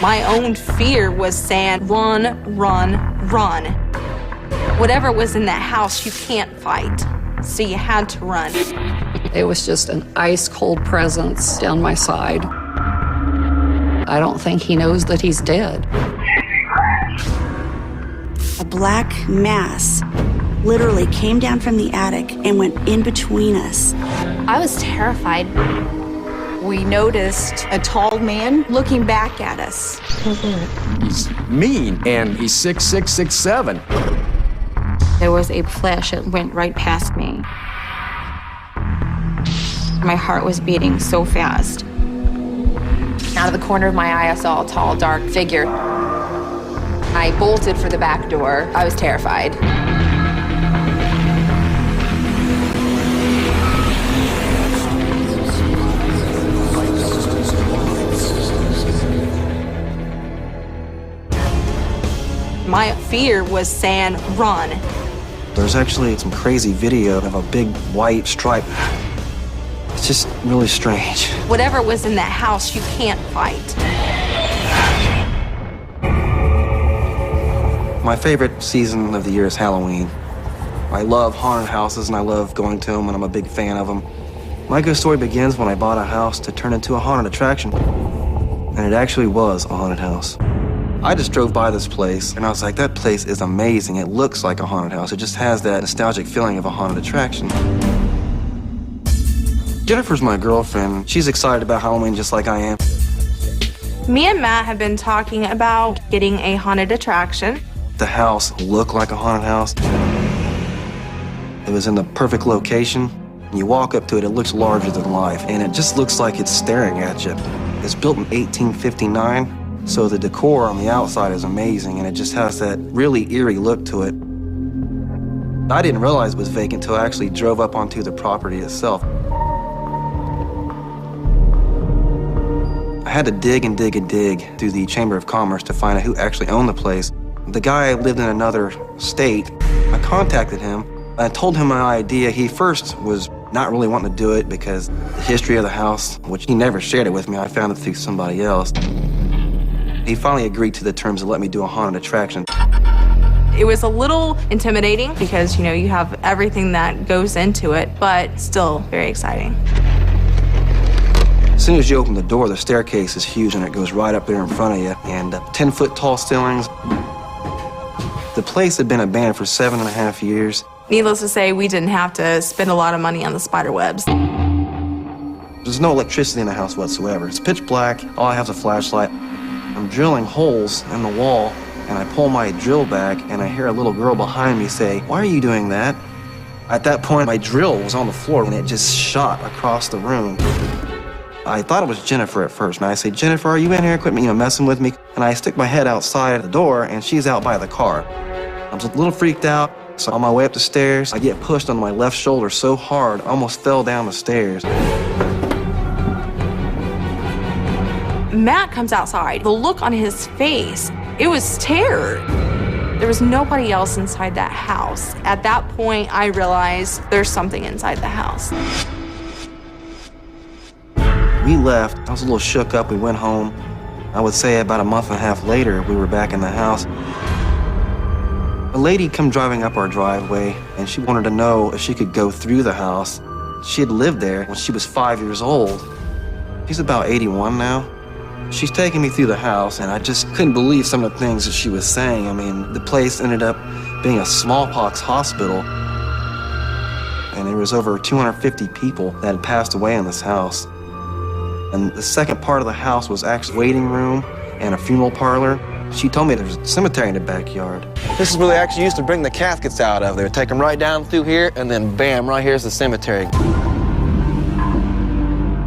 My own fear was saying, run, run, run. Whatever was in that house, you can't fight, so you had to run. It was just an ice-cold presence down my side. I don't think he knows that he's dead. A black mass literally came down from the attic and went in between us. I was terrified. We noticed a tall man looking back at us. He's mean, and he's 6'6", 6'7". There was a flash that went right past me. My heart was beating so fast. Out of the corner of my eye, I saw a tall, dark figure. I bolted for the back door. I was terrified. My fear was saying, run. There's actually some crazy video of a big white stripe. It's just really strange. Whatever was in that house, you can't fight. My favorite season of the year is Halloween. I love haunted houses and I love going to them, and I'm a big fan of them. My ghost story begins when I bought a house to turn into a haunted attraction. And it actually was a haunted house. I just drove by this place and I was like, that place is amazing. It looks like a haunted house. It just has that nostalgic feeling of a haunted attraction. Jennifer's my girlfriend. She's excited about Halloween just like I am. Me and Matt have been talking about getting a haunted attraction. The house looked like a haunted house. It was in the perfect location. You walk up to it, it looks larger than life, and it just looks like it's staring at you. It's built in 1859. So the decor on the outside is amazing, and it just has that really eerie look to it. I didn't realize it was vacant until I actually drove up onto the property itself. I had to dig and dig and dig through the Chamber of Commerce to find out who actually owned the place. The guy lived in another state. I contacted him. I told him my idea. He first was not really wanting to do it because the history of the house, which he never shared it with me, I found it through somebody else. He finally agreed to the terms to let me do a haunted attraction. It was a little intimidating because, you have everything that goes into it, but still very exciting. As soon as you open the door, the staircase is huge and it goes right up there in front of you, and 10-foot tall ceilings. The place had been abandoned for 7.5 years. Needless to say, we didn't have to spend a lot of money on the spider webs. There's no electricity in the house whatsoever. It's pitch black. All I have is a flashlight. I'm drilling holes in the wall, and I pull my drill back, and I hear a little girl behind me say, "Why are you doing that?" At that point, my drill was on the floor, and it just shot across the room. I thought it was Jennifer at first, and I say, "Jennifer, are you in here? Quit messing with me." And I stick my head outside the door, and she's out by the car. I was a little freaked out, so on my way up the stairs, I get pushed on my left shoulder so hard, I almost fell down the stairs. Matt comes outside. The look on his face, it was terror. There was nobody else inside that house. At that point, I realized there's something inside the house. We left. I was a little shook up. We went home. I would say about a month and a half later, we were back in the house. A lady come driving up our driveway, and she wanted to know if she could go through the house. She had lived there when she was 5 years old. She's about 81 now. She's taking me through the house, and I just couldn't believe some of the things that she was saying. I mean, the place ended up being a smallpox hospital, and there was over 250 people that had passed away in this house. And the second part of the house was actually a waiting room and a funeral parlor. She told me there was a cemetery in the backyard. This is where they actually used to bring the caskets out of. They would take them right down through here, and then bam, right here's the cemetery.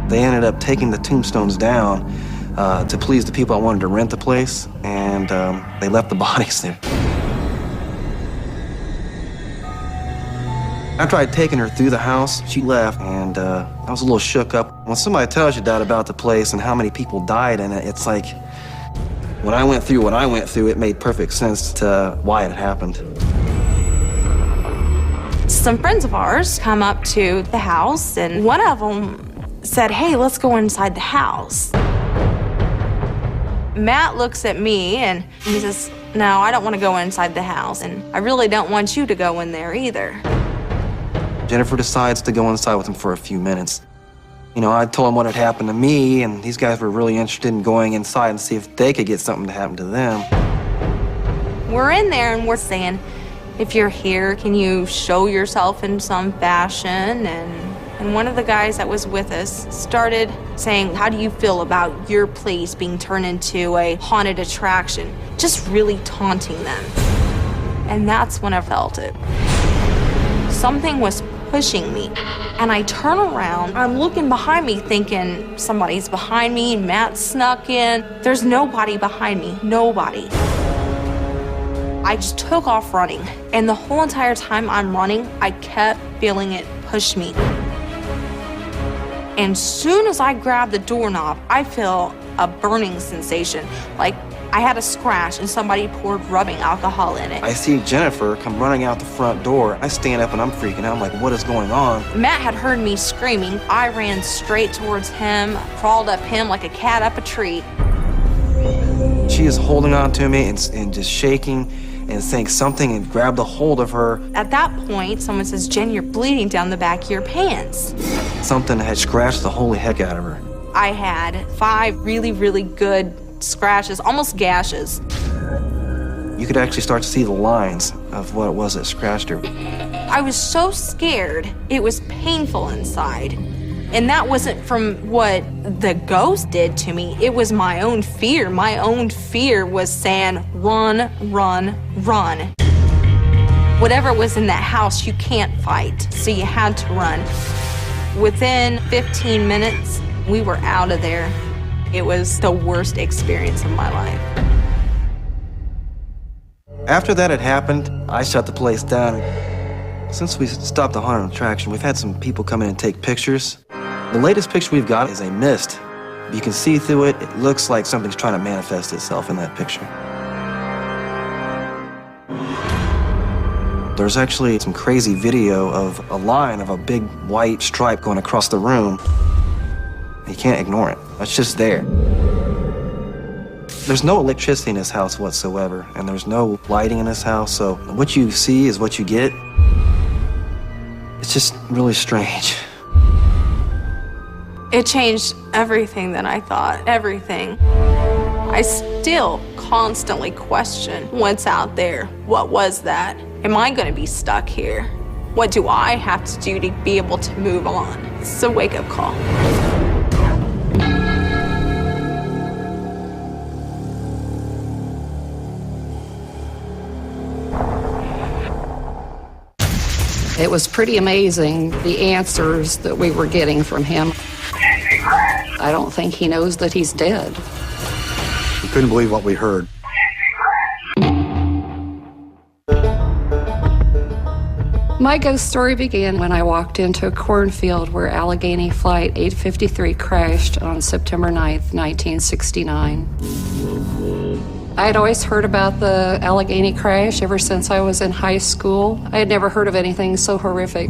They ended up taking the tombstones down to please the people that wanted to rent the place, and they left the bodies there. After I'd taken her through the house, she left, and I was a little shook up. When somebody tells you that about the place and how many people died in it, it's like, when I went through what I went through, it made perfect sense to why it happened. Some friends of ours come up to the house, and one of them said, "Hey, let's go inside the house." Matt looks at me and he says, no, I don't want to go inside the house, and I really don't want you to go in there either. Jennifer decides to go inside with him for a few minutes. You know, I told him what had happened to me, and these guys were really interested in going inside and see if they could get something to happen to them. We're in there and we're saying, if you're here, can you show yourself in some fashion? And one of the guys that was with us started saying, how do you feel about your place being turned into a haunted attraction? Just really taunting them. And that's when I felt it. Something was pushing me. And I turn around, I'm looking behind me thinking somebody's behind me, Matt snuck in. There's nobody behind me, nobody. I just took off running. And the whole entire time I'm running, I kept feeling it push me. And soon as I grab the doorknob, I feel a burning sensation. Like I had a scratch and somebody poured rubbing alcohol in it. I see Jennifer come running out the front door. I stand up and I'm freaking out. I'm like, what is going on? Matt had heard me screaming. I ran straight towards him, crawled up him like a cat up a tree. She is holding on to me and just shaking and saying something and grabbed a hold of her. At that point, someone says, Jen, you're bleeding down the back of your pants. Something had scratched the holy heck out of her. I had 5 really, really good scratches, almost gashes. You could actually start to see the lines of what it was that scratched her. I was so scared, it was painful inside. And that wasn't from what the ghost did to me, it was my own fear. My own fear was saying, run, run, run. Whatever was in that house, you can't fight, so you had to run. Within 15 minutes, we were out of there. It was the worst experience of my life. After that had happened, I shut the place down. Since we stopped the haunted attraction, we've had some people come in and take pictures. The latest picture we've got is a mist. You can see through it. It looks like something's trying to manifest itself in that picture. There's actually some crazy video of a line of a big white stripe going across the room. You can't ignore it. It's just there. There's no electricity in this house whatsoever, and there's no lighting in this house, so what you see is what you get. It's just really strange. It changed everything that I thought, everything. I still constantly question what's out there. What was that? Am I going to be stuck here? What do I have to do to be able to move on? It's a wake-up call. It was pretty amazing, the answers that we were getting from him. I don't think he knows that he's dead. We couldn't believe what we heard. My ghost story began when I walked into a cornfield where Allegheny Flight 853 crashed on September 9th, 1969. I had always heard about the Allegheny crash ever since I was in high school. I had never heard of anything so horrific.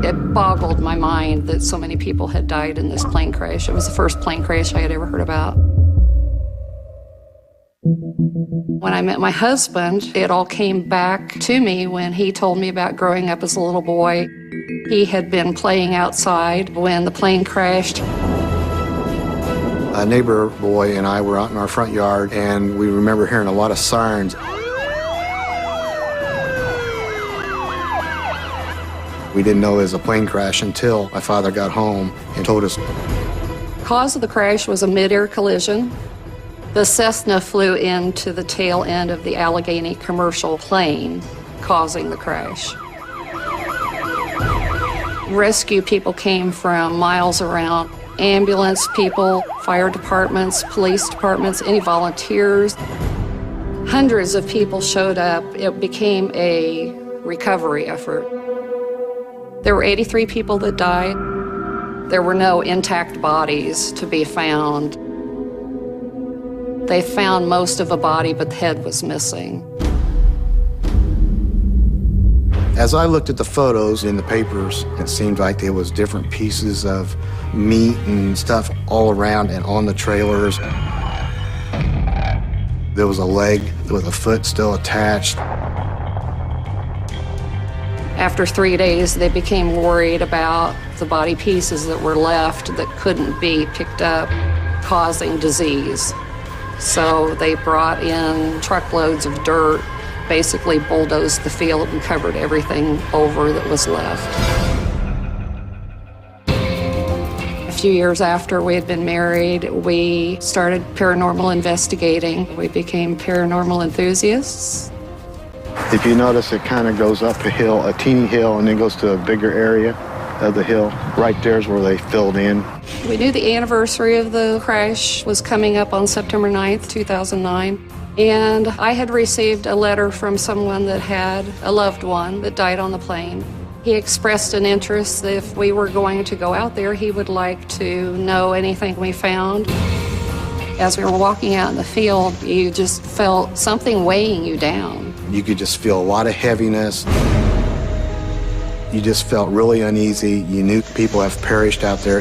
It boggled my mind that so many people had died in this plane crash. It was the first plane crash I had ever heard about. When I met my husband, it all came back to me when he told me about growing up as a little boy. He had been playing outside when the plane crashed. A neighbor boy and I were out in our front yard, and we remember hearing a lot of sirens. We didn't know it was a plane crash until my father got home and told us. The cause of the crash was a mid-air collision. The Cessna flew into the tail end of the Allegheny commercial plane, causing the crash. Rescue people came from miles around. Ambulance people, fire departments, police departments, any volunteers. Hundreds of people showed up. It became a recovery effort. There were 83 people that died. There were no intact bodies to be found. They found most of a body, but the head was missing. As I looked at the photos in the papers, it seemed like there was different pieces of meat and stuff all around and on the trailers. There was a leg with a foot still attached. After 3 days, they became worried about the body pieces that were left that couldn't be picked up, causing disease. So they brought in truckloads of dirt, basically bulldozed the field and covered everything over that was left. A few years after we had been married, we started paranormal investigating. We became paranormal enthusiasts. If you notice, it kind of goes up a hill, a teeny hill, and then goes to a bigger area of the hill. Right there's where they filled in. We knew the anniversary of the crash was coming up on September 9th, 2009. And I had received a letter from someone that had a loved one that died on the plane. He expressed an interest that if we were going to go out there, he would like to know anything we found. As we were walking out in the field, you just felt something weighing you down. You could just feel a lot of heaviness. You just felt really uneasy. You knew people have perished out there.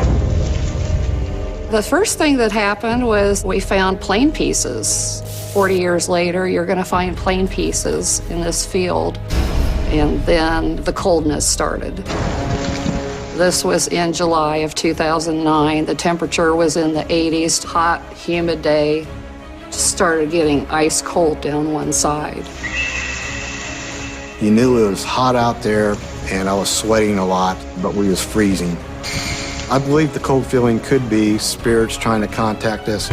The first thing that happened was we found plane pieces. 40 years later, you're going to find plane pieces in this field. And then the coldness started. This was in July of 2009. The temperature was in the 80s, hot, humid day. Just started getting ice cold down one side. You knew it was hot out there, and I was sweating a lot, but we was freezing. I believe the cold feeling could be spirits trying to contact us.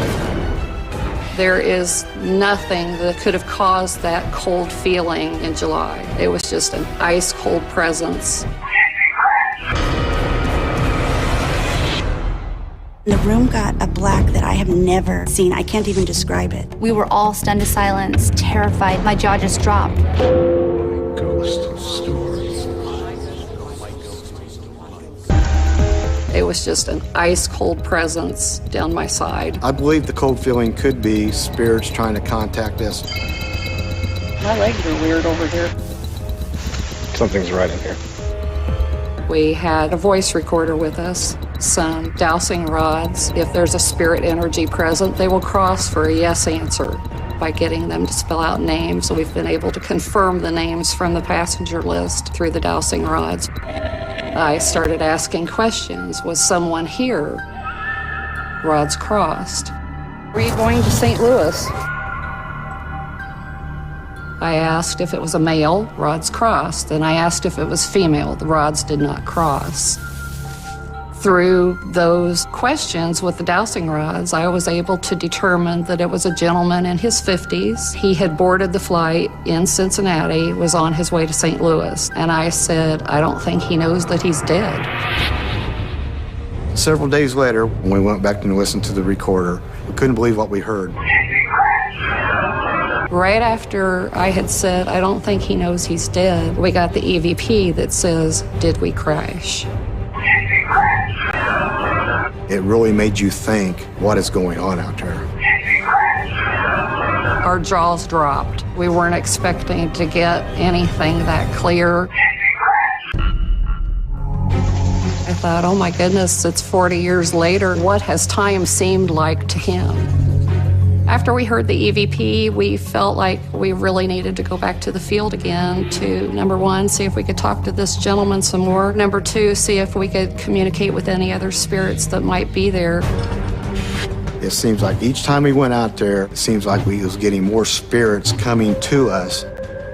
There is nothing that could have caused that cold feeling in July. It was just an ice cold presence. The room got a black that I have never seen. I can't even describe it. We were all stunned to silence, terrified. My jaw just dropped. Ghost stories. It was just an ice cold presence down my side. I believe the cold feeling could be spirits trying to contact us. My legs are weird over here. Something's right in here. We had a voice recorder with us, some dowsing rods. If there's a spirit energy present, they will cross for a yes answer by getting them to spell out names. We've been able to confirm the names from the passenger list through the dowsing rods. I started asking questions. Was someone here? Rods crossed. Were you going to St. Louis? I asked if it was a male, rods crossed, and I asked if it was female, the rods did not cross. Through those questions with the dowsing rods, I was able to determine that it was a gentleman in his 50s. He had boarded the flight in Cincinnati, was on his way to St. Louis, and I said, I don't think he knows that he's dead. Several days later, when we went back and listened to the recorder, we couldn't believe what we heard. Right after I had said, I don't think he knows he's dead, we got the EVP that says, did we crash? It really made you think, what is going on out there? Our jaws dropped. We weren't expecting to get anything that clear. I thought, oh my goodness, it's 40 years later. What has time seemed like to him? After we heard the EVP, we felt like we really needed to go back to the field again to, number one, see if we could talk to this gentleman some more. Number two, see if we could communicate with any other spirits that might be there. It seems like each time we went out there, it seems like we was getting more spirits coming to us.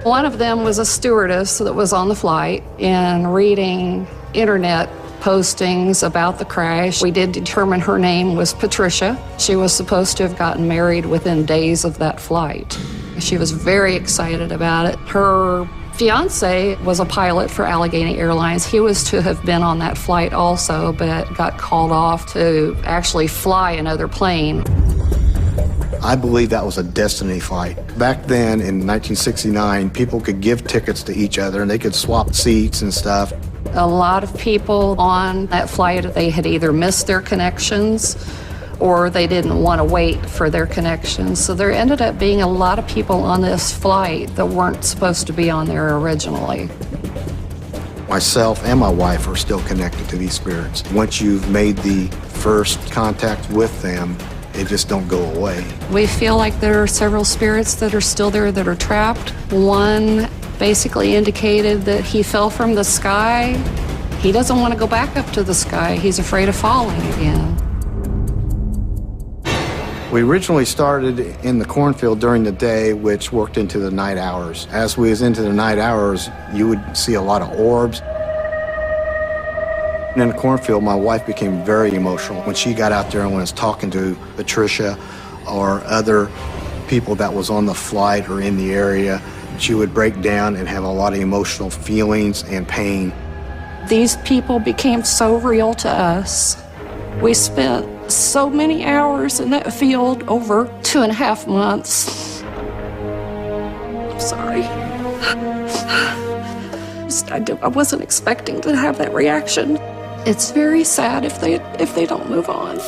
One of them was a stewardess that was on the flight and reading internet postings about the crash. We did determine her name was Patricia. She was supposed to have gotten married within days of that flight. She was very excited about it. Her fiance was a pilot for Allegheny Airlines. He was to have been on that flight also, but got called off to actually fly another plane. I believe that was a destiny flight. Back then, in 1969, people could give tickets to each other and they could swap seats and stuff. A lot of people on that flight, they had either missed their connections or they didn't want to wait for their connections. So there ended up being a lot of people on this flight that weren't supposed to be on there originally. Myself and my wife are still connected to these spirits. Once you've made the first contact with them, It just don't go away. We feel like there are several spirits that are still there that are trapped. One basically indicated that he fell from the sky. He doesn't want to go back up to the sky. He's afraid of falling again. We originally started in the cornfield during the day, which worked into the night hours. As we was into the night hours, you would see a lot of orbs. And in the cornfield, my wife became very emotional when she got out there and was talking to Patricia or other people that was on the flight or in the area. She would break down and have a lot of emotional feelings and pain. These people became so real to us. We spent so many hours in that field over 2.5 months. I'm sorry. I wasn't expecting to have that reaction. It's very sad if they don't move on.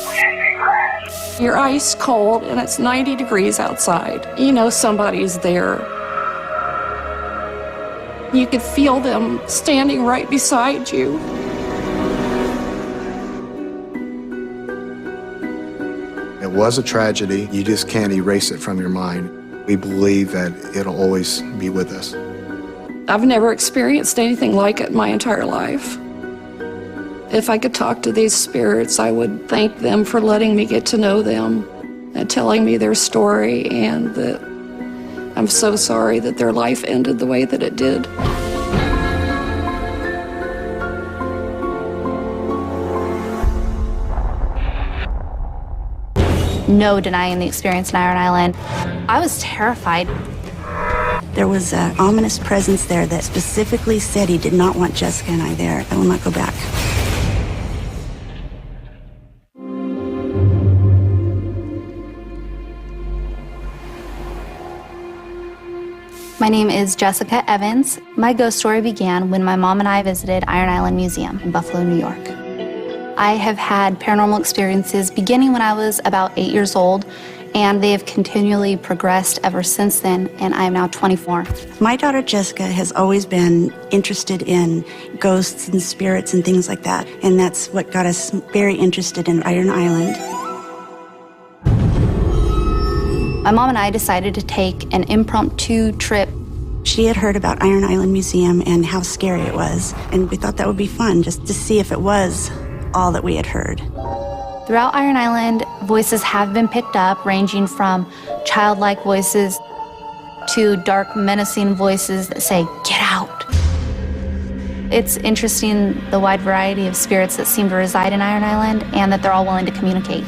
You're ice cold and it's 90 degrees outside. You know somebody's there. You could feel them standing right beside you. It was a tragedy. You just can't erase it from your mind. We believe that it'll always be with us. I've never experienced anything like it in my entire life. If I could talk to these spirits, I would thank them for letting me get to know them and telling me their story, and that I'm so sorry that their life ended the way that it did. No denying the experience in Iron Island. I was terrified. There was an ominous presence there that specifically said he did not want Jessica and I there. I will not go back. My name is Jessica Evans. My ghost story began when my mom and I visited Iron Island Museum in Buffalo, New York. I have had paranormal experiences beginning when I was about 8 years old, and they have continually progressed ever since then, and I am now 24. My daughter Jessica has always been interested in ghosts and spirits and things like that, and that's what got us very interested in Iron Island. My mom and I decided to take an impromptu trip. She had heard about Iron Island Museum and how scary it was, and we thought that would be fun just to see if it was all that we had heard. Throughout Iron Island, voices have been picked up, ranging from childlike voices to dark, menacing voices that say, "Get out." It's interesting the wide variety of spirits that seem to reside in Iron Island and that they're all willing to communicate.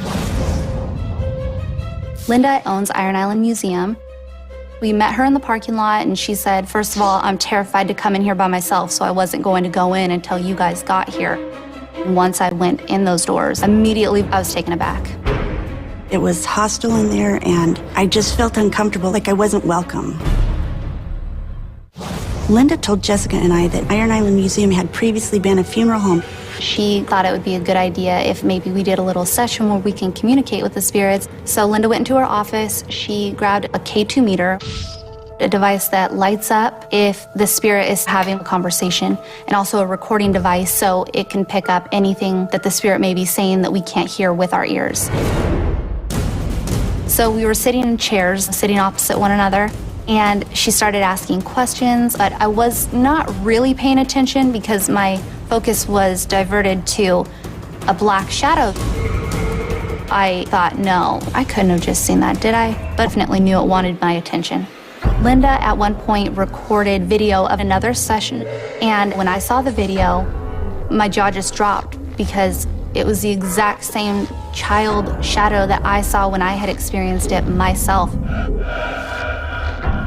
Linda owns Iron Island Museum. We met her in the parking lot and she said, "First of all, I'm terrified to come in here by myself, so I wasn't going to go in until you guys got here." Once I went in those doors, immediately I was taken aback. It was hostile in there, and I just felt uncomfortable, like I wasn't welcome. Linda told Jessica and I that Iron Island Museum had previously been a funeral home. She thought it would be a good idea if maybe we did a little session where we can communicate with the spirits. So Linda went into her office. She grabbed a K2 meter, a device that lights up if the spirit is having a conversation, and also a recording device so it can pick up anything that the spirit may be saying that we can't hear with our ears. So we were sitting in chairs, sitting opposite one another, and she started asking questions, but I was not really paying attention because my focus was diverted to a black shadow. I thought, no, I couldn't have just seen that, did I? But definitely knew it wanted my attention. Linda at one point recorded video of another session, and when I saw the video, my jaw just dropped because it was the exact same child shadow that I saw when I had experienced it myself.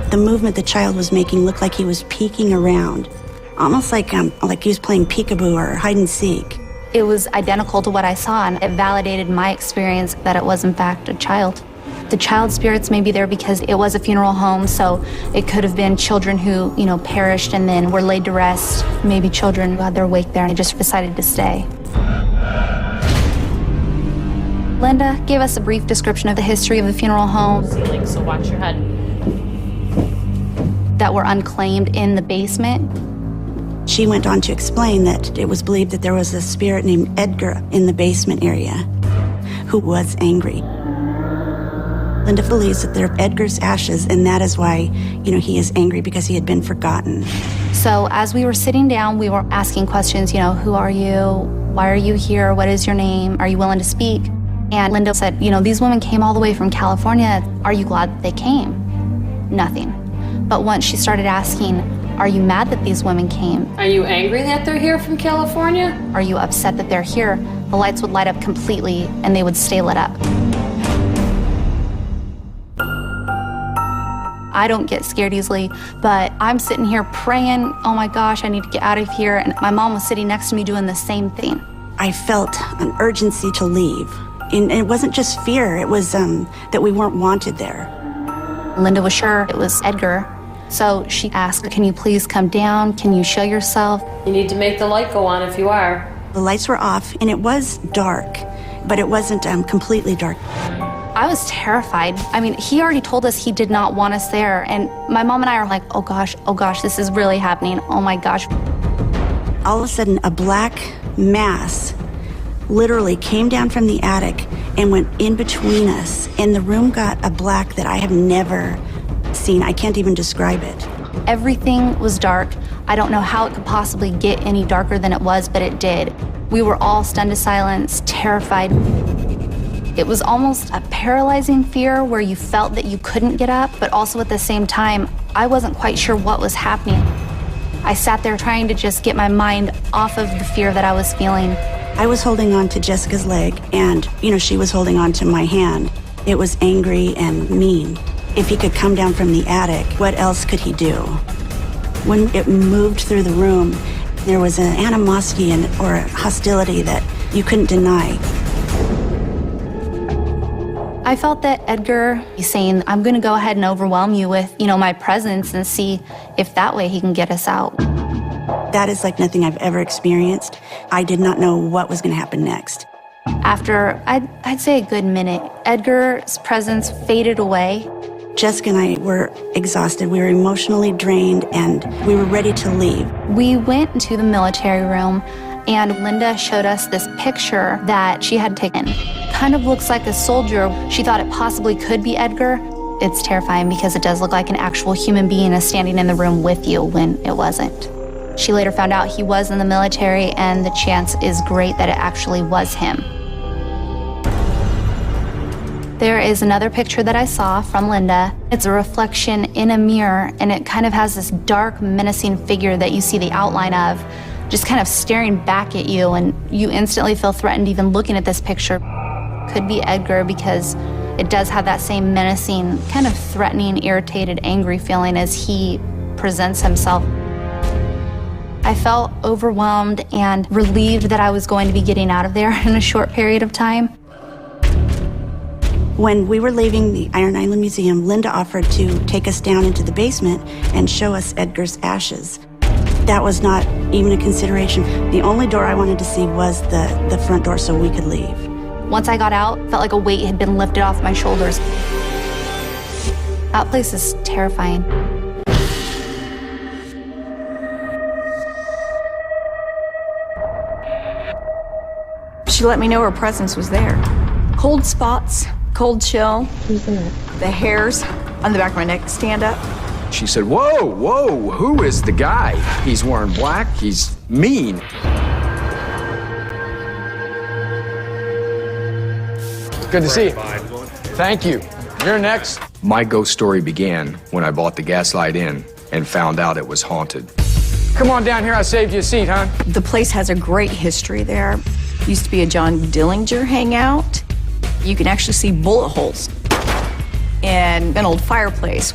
The movement the child was making looked like he was peeking around, almost like he was playing peekaboo or hide and seek. It was identical to what I saw, and it validated my experience that it was in fact a child. The child spirits may be there because it was a funeral home, so it could have been children who, perished and then were laid to rest. Maybe children who had their wake there and just decided to stay. Linda gave us a brief description of the history of the funeral home. So watch your head. That were unclaimed in the basement. She went on to explain that it was believed that there was a spirit named Edgar in the basement area who was angry. Linda believes that they're Edgar's ashes, and that is why, he is angry, because he had been forgotten. So as we were sitting down, we were asking questions, who are you? Why are you here? What is your name? Are you willing to speak? And Linda said, these women came all the way from California. Are you glad that they came? Nothing. But once she started asking, are you mad that these women came? Are you angry that they're here from California? Are you upset that they're here? The lights would light up completely and they would stay lit up. I don't get scared easily, but I'm sitting here praying, oh my gosh, I need to get out of here. And my mom was sitting next to me doing the same thing. I felt an urgency to leave. And it wasn't just fear, it was that we weren't wanted there. Linda was sure it was Edgar. So she asked, can you please come down? Can you show yourself? You need to make the light go on if you are. The lights were off and it was dark, but it wasn't completely dark. I was terrified. I mean, he already told us he did not want us there. And my mom and I are like, oh gosh, this is really happening. Oh my gosh. All of a sudden, a black mass literally came down from the attic and went in between us. And the room got a black that I have never seen. I can't even describe it. Everything was dark. I don't know how it could possibly get any darker than it was, but it did. We were all stunned to silence, terrified. It was almost a paralyzing fear where you felt that you couldn't get up, but also at the same time, I wasn't quite sure what was happening. I sat there trying to just get my mind off of the fear that I was feeling. I was holding on to Jessica's leg, and, she was holding on to my hand. It was angry and mean. If he could come down from the attic, what else could he do? When it moved through the room, there was an animosity or a hostility that you couldn't deny. I felt that Edgar is saying, I'm gonna go ahead and overwhelm you with, my presence and see if that way he can get us out. That is like nothing I've ever experienced. I did not know what was gonna happen next. After, I'd say a good minute, Edgar's presence faded away. Jessica and I were exhausted. We were emotionally drained, and we were ready to leave. We went into the military room, and Linda showed us this picture that she had taken. Kind of looks like a soldier. She thought it possibly could be Edgar. It's terrifying because it does look like an actual human being is standing in the room with you when it wasn't. She later found out he was in the military, and the chance is great that it actually was him. There is another picture that I saw from Linda. It's a reflection in a mirror, and it kind of has this dark, menacing figure that you see the outline of, just kind of staring back at you, and you instantly feel threatened even looking at this picture. Could be Edgar because it does have that same menacing, kind of threatening, irritated, angry feeling as he presents himself. I felt overwhelmed and relieved that I was going to be getting out of there in a short period of time. When we were leaving the Iron Island Museum, Linda offered to take us down into the basement and show us Edgar's ashes. That was not even a consideration. The only door I wanted to see was the front door so we could leave. Once I got out, felt like a weight had been lifted off my shoulders. That place is terrifying. She let me know her presence was there. Cold spots, cold chill. Who's that? The hairs on the back of my neck stand up. She said, whoa, who is the guy? He's wearing black, he's mean. Good to see you. Thank you. You're next. My ghost story began when I bought the Gaslight Inn and found out it was haunted. Come on down here, I saved you a seat, huh? The place has a great history there. Used to be a John Dillinger hangout. You can actually see bullet holes in an old fireplace.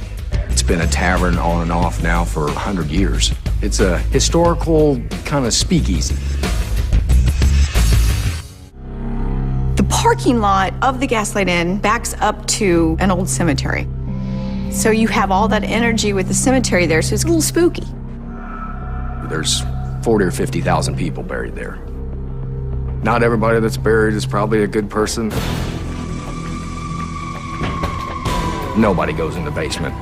It's been a tavern on and off now for 100 years. It's a historical kind of speakeasy. The parking lot of the Gaslight Inn backs up to an old cemetery. So you have all that energy with the cemetery there, so it's a little spooky. There's 40 or 50,000 people buried there. Not everybody that's buried is probably a good person. Nobody goes in the basement.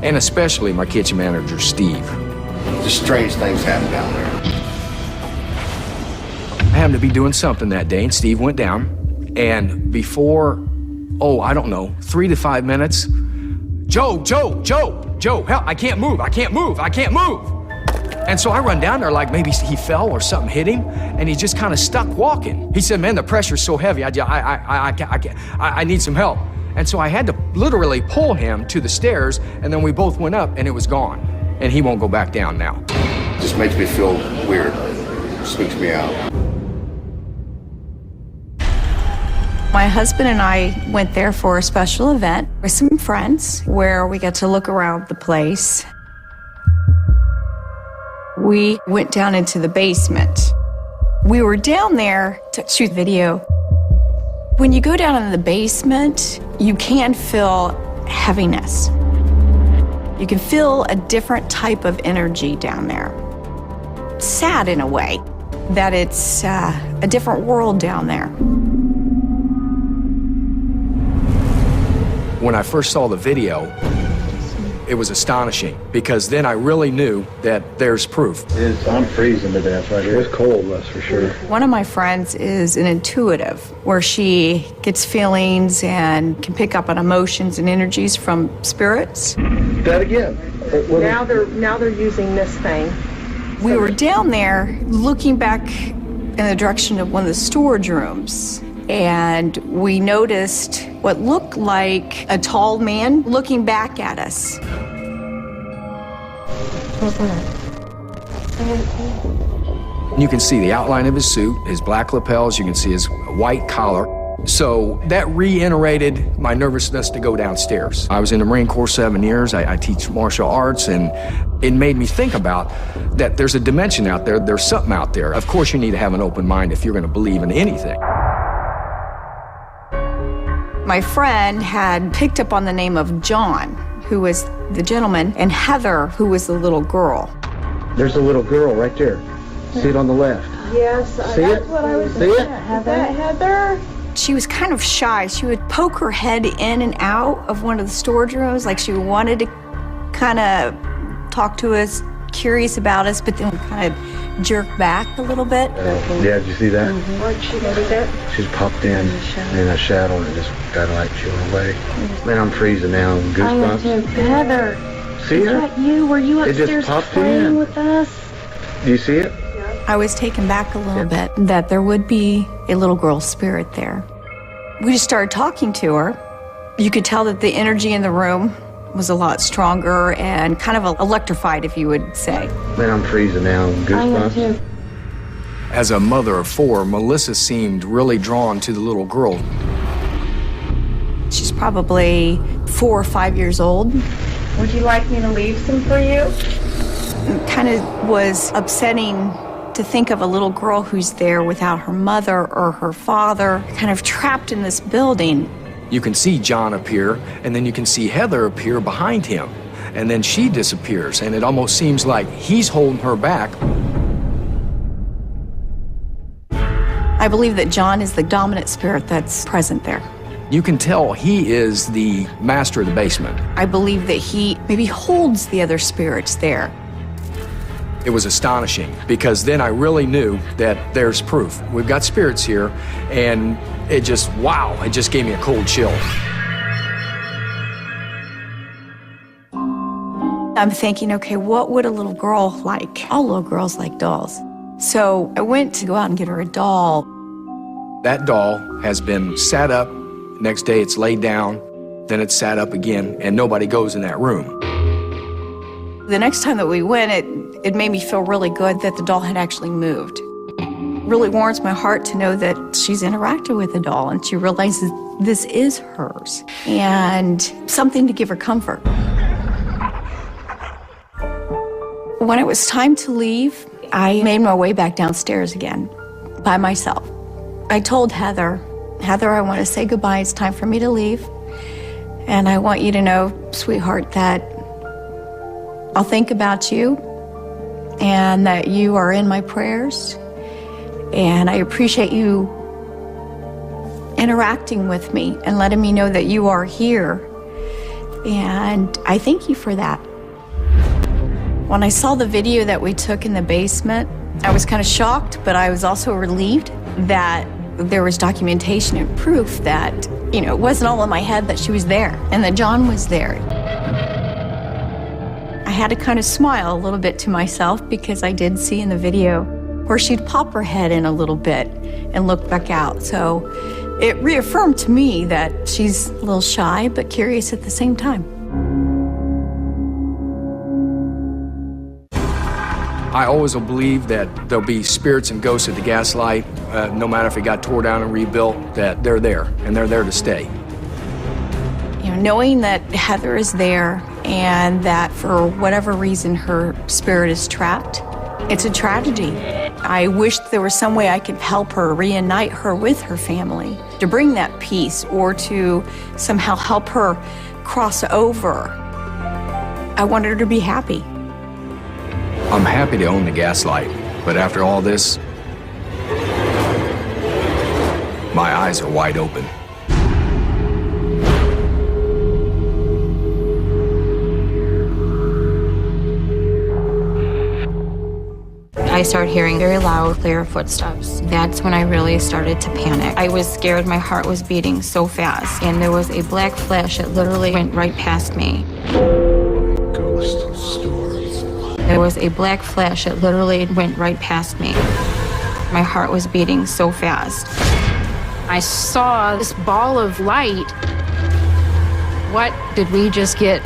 And especially my kitchen manager, Steve. Just strange things happen down there. I happened to be doing something that day, and Steve went down. And before oh, I don't know, 3 to 5 minutes. Joe, help, I can't move. And so I run down there like maybe he fell or something hit him, and he's just kind of stuck walking. He said, man, the pressure's so heavy, I need some help. And so I had to literally pull him to the stairs, and then we both went up, and it was gone. And he won't go back down now. Just makes me feel weird. Spooks me out. My husband and I went there for a special event with some friends where we got to look around the place. We went down into the basement. We were down there to shoot video. When you go down in the basement, you can feel heaviness. You can feel a different type of energy down there. Sad in a way, that it's a different world down there. When I first saw the video, it was astonishing, because then I really knew that there's proof. I'm freezing to death right here. It's cold, that's for sure. One of my friends is an intuitive, where she gets feelings and can pick up on emotions and energies from spirits. That again. Now they're using this thing. We were down there looking back in the direction of one of the storage rooms, and we noticed what looked like a tall man looking back at us. You can see the outline of his suit, his black lapels, you can see his white collar. So that reiterated my nervousness to go downstairs. I was in the Marine Corps 7 years, I teach martial arts, and it made me think about that there's a dimension out there, there's something out there. Of course you need to have an open mind if you're gonna believe in anything. My friend had picked up on the name of John, who was the gentleman, and Heather, who was the little girl. There's a little girl right there. See it on the left. Yes, See that's it? what I was See saying. it? Heather? She was kind of shy. She would poke her head in and out of one of the storage rooms, like she wanted to kind of talk to us, curious about us, but then kind of jerk back a little bit. Yeah, did you see that? Where'd she do that? She's popped in a shadow and just got like chilling away. Man, I'm freezing now. Goosebumps. Heather, See is her? that you? Were you It just upstairs popped playing in. with us? Do you see it? I was taken back a little bit that there would be a little girl spirit there. We just started talking to her. You could tell that the energy in the room was a lot stronger and kind of electrified, if you would say. Man, I'm freezing now. Goosebumps. As a mother of 4, Melissa seemed really drawn to the little girl. She's probably 4 or 5 years old. Would you like me to leave some for you? It kind of was upsetting to think of a little girl who's there without her mother or her father, kind of trapped in this building. You can see John appear, and then you can see Heather appear behind him. And then she disappears, and it almost seems like he's holding her back. I believe that John is the dominant spirit that's present there. You can tell he is the master of the basement. I believe that he maybe holds the other spirits there. It was astonishing, because then I really knew that there's proof. We've got spirits here, and it just, wow, it just gave me a cold chill. I'm thinking, okay, what would a little girl like? All little girls like dolls. So I went to go out and get her a doll. That doll has been sat up, next day it's laid down, then it's sat up again, and nobody goes in that room. The next time that we went, it made me feel really good that the doll had actually moved. Really warms my heart to know that she's interacted with the doll and she realizes this is hers, and something to give her comfort. When it was time to leave, I made my way back downstairs again by myself. I told Heather, I want to say goodbye. It's time for me to leave. And I want you to know, sweetheart, that I'll think about you and that you are in my prayers. And I appreciate you interacting with me and letting me know that you are here. And I thank you for that. When I saw the video that we took in the basement, I was kind of shocked, but I was also relieved that There was documentation and proof that, it wasn't all in my head, that she was there and that John was there. I had to kind of smile a little bit to myself because I did see in the video where she'd pop her head in a little bit and look back out. So it reaffirmed to me that she's a little shy but curious at the same time. I always will believe that there'll be spirits and ghosts at the Gaslight, no matter if it got tore down and rebuilt, that they're there, and they're there to stay. Knowing that Heather is there and that for whatever reason her spirit is trapped, it's a tragedy. I wish there was some way I could help her, reunite her with her family, to bring that peace or to somehow help her cross over. I wanted her to be happy. I'm happy to own the Gaslight, but after all this, my eyes are wide open. I started hearing very loud, clear footsteps. That's when I really started to panic. I was scared, my heart was beating so fast, and there was a black flash that literally went right past me. Ghost stories. There was a black flash that literally went right past me. My heart was beating so fast. I saw this ball of light. What did we just get?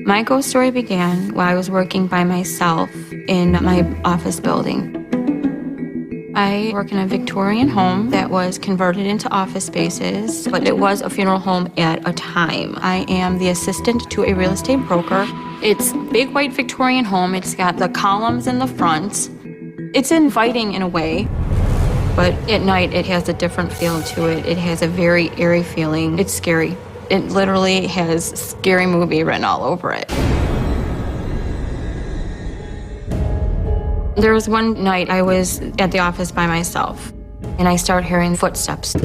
My ghost story began while I was working by myself in my office building. I work in a Victorian home that was converted into office spaces, but it was a funeral home at a time. I am the assistant to a real estate broker. It's a big white Victorian home. It's got the columns in the front. It's inviting in a way, but at night it has a different feel to it. It has a very eerie feeling. It's scary. It literally has scary movie written all over it. There was one night I was at the office by myself, and I started hearing footsteps.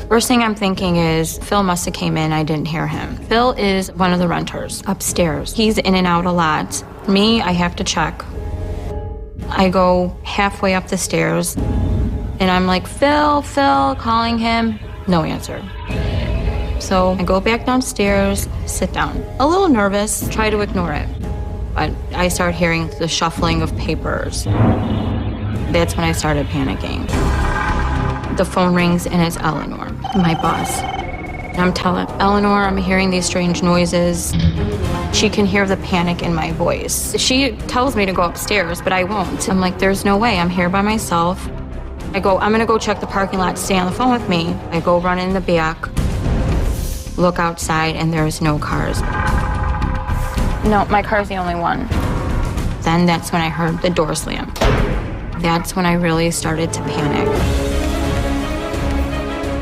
First thing I'm thinking is, Phil must have came in, I didn't hear him. Phil is one of the renters upstairs. He's in and out a lot. Me, I have to check. I go halfway up the stairs, and I'm like, Phil, calling him. No answer. So I go back downstairs, sit down. A little nervous, try to ignore it. But I start hearing the shuffling of papers. That's when I started panicking. The phone rings and it's Eleanor, my boss. And I'm telling Eleanor I'm hearing these strange noises. She can hear the panic in my voice. She tells me to go upstairs, but I won't. I'm like, there's no way, I'm here by myself. I go, I'm gonna go check the parking lot, stay on the phone with me. I go run in the back, look outside, and there's no cars. No, my car's the only one. Then that's when I heard the door slam. That's when I really started to panic.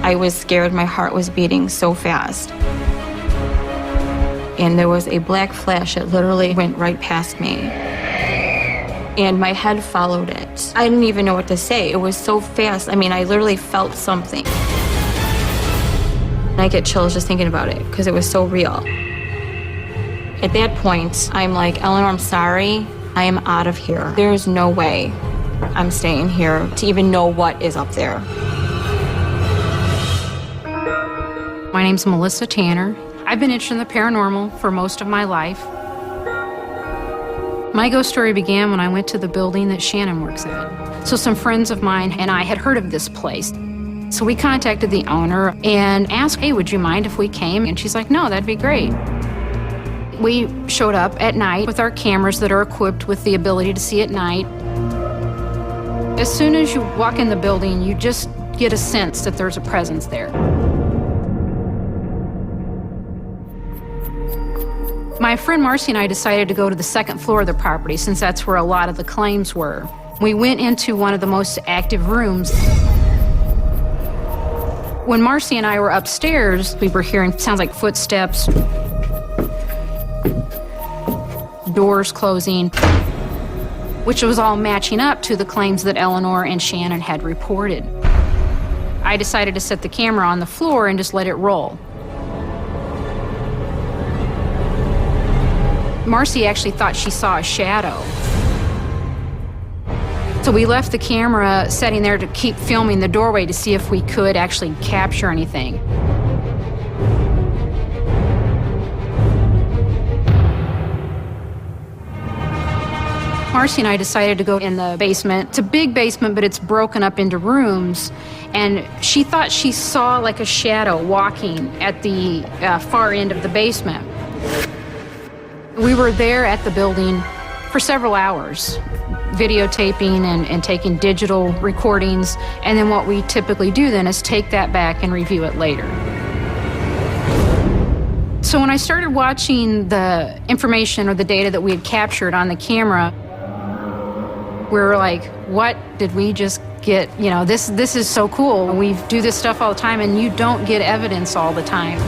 I was scared, my heart was beating so fast. And there was a black flash that literally went right past me. And my head followed it. I didn't even know what to say. It was so fast. I mean, I literally felt something. And I get chills just thinking about it because it was so real. At that point, I'm like, Eleanor, I'm sorry. I am out of here. There's no way I'm staying here to even know what is up there. My name's Melissa Tanner. I've been interested in the paranormal for most of my life. My ghost story began when I went to the building that Shannon works at. So some friends of mine and I had heard of this place. So we contacted the owner and asked, hey, would you mind if we came? And she's like, no, that'd be great. We showed up at night with our cameras that are equipped with the ability to see at night. As soon as you walk in the building, you just get a sense that there's a presence there. My friend Marcy and I decided to go to the second floor of the property since that's where a lot of the claims were. We went into one of the most active rooms. When Marcy and I were upstairs, we were hearing sounds like footsteps, doors closing, which was all matching up to the claims that Eleanor and Shannon had reported. I decided to set the camera on the floor and just let it roll. Marcy actually thought she saw a shadow. So we left the camera sitting there to keep filming the doorway to see if we could actually capture anything. Marcy and I decided to go in the basement. It's a big basement, but it's broken up into rooms. And she thought she saw like a shadow walking at the far end of the basement. We were there at the building for several hours, videotaping and taking digital recordings. And then what we typically do then is take that back and review it later. So when I started watching the information or the data that we had captured on the camera, we were like, what did we just get? You know, this is so cool. We do this stuff all the time, and you don't get evidence all the time.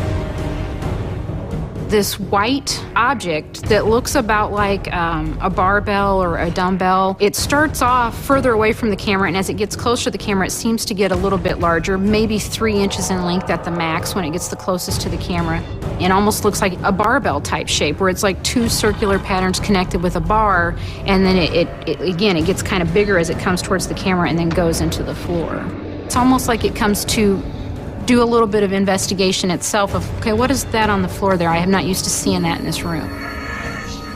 This white object that looks about like a barbell or a dumbbell, it starts off further away from the camera, and as it gets closer to the camera, it seems to get a little bit larger, maybe 3 inches in length at the max when it gets the closest to the camera. It almost looks like a barbell type shape, where it's like 2 circular patterns connected with a bar, and then it gets kind of bigger as it comes towards the camera and then goes into the floor. It's almost like it comes to do a little bit of investigation itself of, okay, what is that on the floor there? I am not used to seeing that in this room.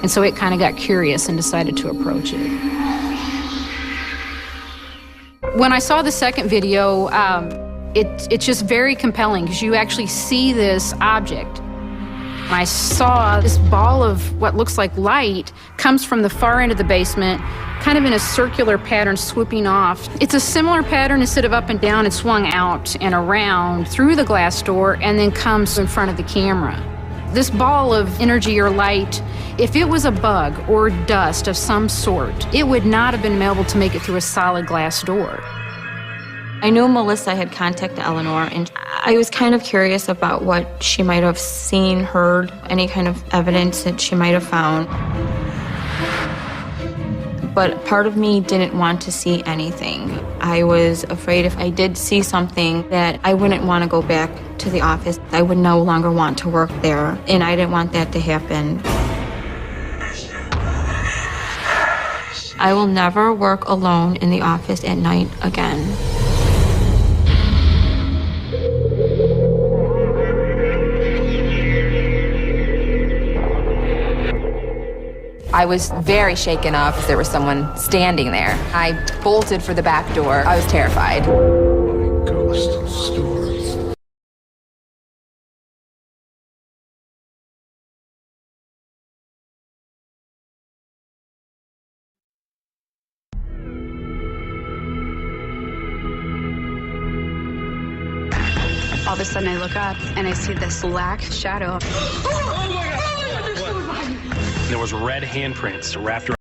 And so it kind of got curious and decided to approach it. When I saw the second video, it's just very compelling because you actually see this object. I saw this ball of what looks like light comes from the far end of the basement, kind of in a circular pattern swooping off. It's a similar pattern. Instead of up and down, it's swung out and around through the glass door and then comes in front of the camera. This ball of energy or light, if it was a bug or dust of some sort, it would not have been able to make it through a solid glass door. I knew Melissa had contacted Eleanor, and I was kind of curious about what she might have seen, heard, any kind of evidence that she might have found. But part of me didn't want to see anything. I was afraid if I did see something that I wouldn't want to go back to the office. I would no longer want to work there, and I didn't want that to happen. I will never work alone in the office at night again. I was very shaken up because there was someone standing there. I bolted for the back door. I was terrified. Ghost stories. All of a sudden I look up and I see this black shadow. There was red handprints wrapped around.